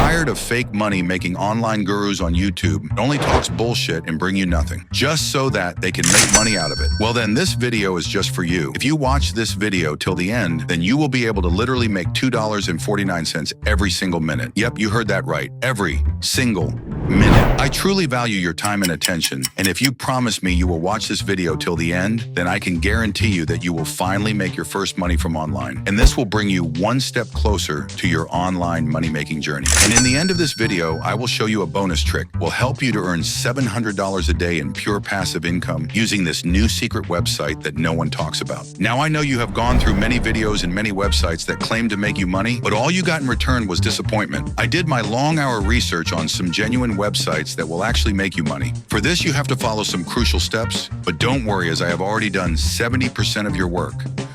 Tired of fake money making online gurus on YouTube that only talks bullshit and bring you nothing, just so that they can make money out of it? Well then, this video is just for you. If you watch this video till the end, then you will be able to literally make $2.49 every single minute. Yep, you heard that right. Every single minute. I truly value your time and attention, and if you promise me you will watch this video till the end, then I can guarantee you that you will finally make your first money from online. And this will bring you one step closer to your online money-making journey. And in the end of this video, I will show you a bonus trick that will help you to earn $700 a day in pure passive income using this new secret website that no one talks about. Now, I know you have gone through many videos and many websites that claim to make you money, but all you got in return was disappointment. I did my long-hour research on some genuine websites that will actually make you money. For this, you have to follow some crucial steps, but don't worry, as I have already done 70% of your work.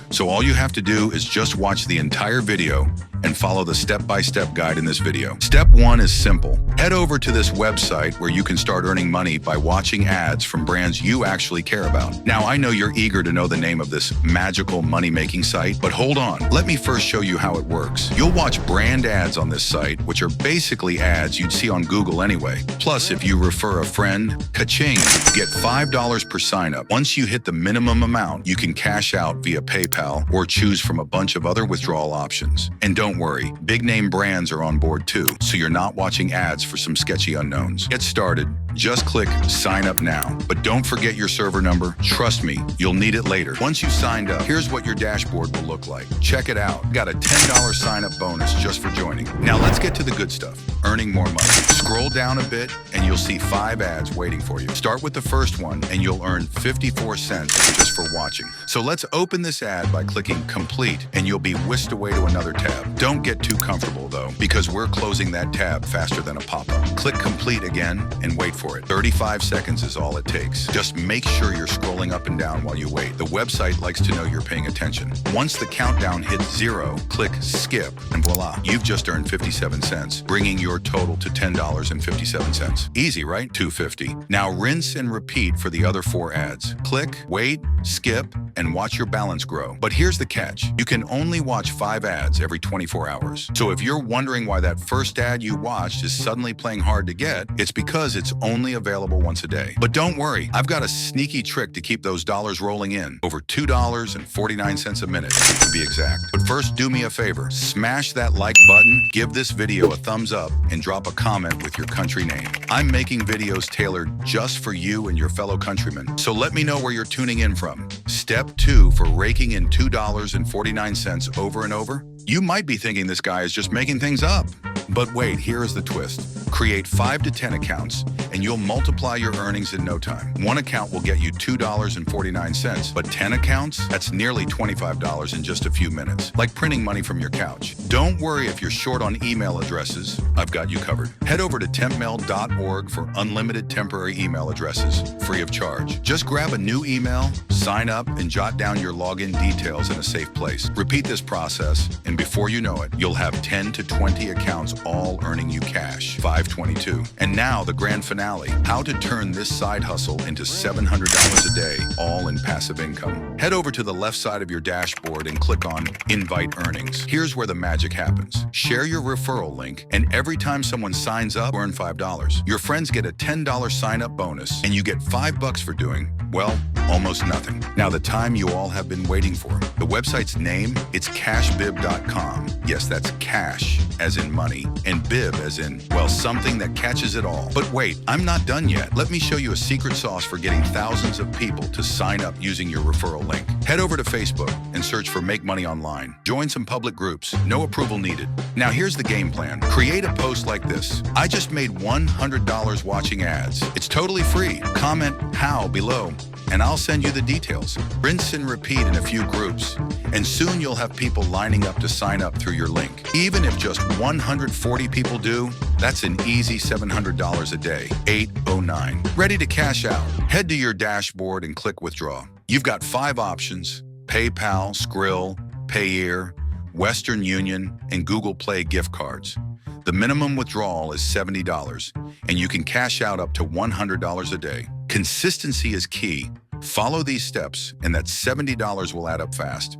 So all you have to do is just watch the entire video and follow the step-by-step guide in this video. Step 1 is simple. Head over to this website where you can start earning money by watching ads from brands you actually care about. Now, I know you're eager to know the name of this magical money-making site, but hold on. Let me first show you how it works. You'll watch brand ads on this site, which are basically ads you'd see on Google anyway. Plus, if you refer a friend, ka-ching, you get $5 per sign-up. Once you hit the minimum amount, you can cash out via PayPal or choose from a bunch of other withdrawal options. And don't worry, big-name brands are on board too, so you're not watching ads for some sketchy unknowns. Get started. Just click sign up now. But don't forget your server number. Trust me, you'll need it later. Once you've signed up, here's what your dashboard will look like. Check it out. Got a $10 sign up bonus just for joining. Now let's get to the good stuff, earning more money. Scroll down a bit and you'll see 5 ads waiting for you. Start with the first one and you'll earn 54 cents just for watching. So let's open this ad by clicking complete and you'll be whisked away to another tab. Don't get too comfortable though, because we're closing that tab faster than a pop-up. Click complete again and wait for it. 35 seconds is all it takes. Just make sure you're scrolling up and down while you wait. The website likes to know you're paying attention. Once the countdown hits 0, click skip and voila, you've just earned 57 cents, bringing your total to $10.57. Easy, right? $2.50. Now rinse and repeat for the other 4 ads. Click, wait, skip, and watch your balance grow. But here's the catch. You can only watch 5 ads every 24 hours. So if you're wondering why that first ad you watched is suddenly playing hard to get, it's because it's only available once a day. But don't worry, I've got a sneaky trick to keep those dollars rolling in. Over $2.49 a minute, to be exact. But first, do me a favor. Smash that like button, give this video a thumbs up, and drop a comment with your country name. I'm making videos tailored just for you and your fellow countrymen. So let me know where you're tuning in from. Step 2 for raking in $2.49 over and over. You might be thinking this guy is just making things up. But wait, here is the twist. Create 5 to 10 accounts and you'll multiply your earnings in no time. One account will get you $2.49, but 10 accounts? That's nearly $25 in just a few minutes, like printing money from your couch. Don't worry if you're short on email addresses, I've got you covered. Head over to tempmail.org for unlimited temporary email addresses, free of charge. Just grab a new email, sign up, and jot down your login details in a safe place. Repeat this process, and before you know it, you'll have 10 to 20 accounts all earning you cash, $5.22. And now the grand finale, how to turn this side hustle into $700 a day, all in passive income. Head over to the left side of your dashboard and click on Invite Earnings. Here's where the magic happens. Share your referral link, and every time someone signs up, earn $5. Your friends get a $10 sign-up bonus, and you get $5 for doing, well, almost nothing. Now, the time you all have been waiting for. The website's name, it's cashvib.com. Yes, that's cash, as in money, and bib as in, well, something that catches it all. But wait, I'm not done yet. Let me show you a secret sauce for getting thousands of people to sign up using your referral link. Head over to Facebook and search for Make Money Online. Join some public groups. No approval needed. Now here's the game plan. Create a post like this. I just made $100 watching ads. It's totally free. Comment how below, and I'll send you the details. Rinse and repeat in a few groups, and soon you'll have people lining up to sign up through your link. Even if just 140 people do, that's an easy $700 a day, 809. Ready to cash out? Head to your dashboard and click withdraw. You've got 5 options: PayPal, Skrill, Payeer, Western Union, and Google Play gift cards. The minimum withdrawal is $70, and you can cash out up to $100 a day. Consistency is key. Follow these steps, and that $70 will add up fast.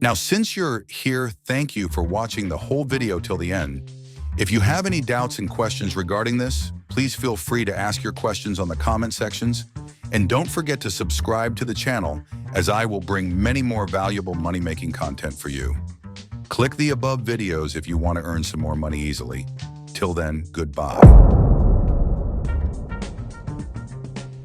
Now, since you're here, thank you for watching the whole video till the end. If you have any doubts and questions regarding this, please feel free to ask your questions on the comment sections. And don't forget to subscribe to the channel, as I will bring many more valuable money-making content for you. Click the above videos if you want to earn some more money easily. Till then, goodbye.